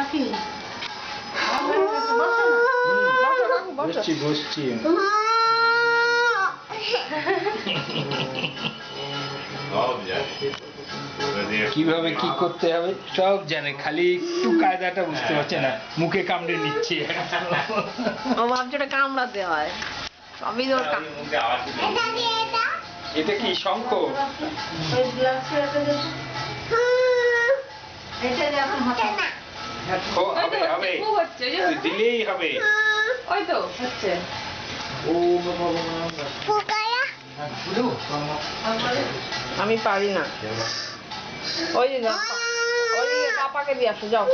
কি বসছি বসছি কিভাবে কি করতে হবে সব জানে, খালি একটু কায়দাটা বুঝতে পারছে না, মুখে কামড়ে নিচ্ছে। ও ভাবছে ওটা কামড়াতে হয়, সবই তোর এটা কি শঙ্খ? হবে হবে, দিলেই হবে। ওই তো হচ্ছে। আমি পারি না। ওই যে পাপাকে দিয়ে আসো, যাও।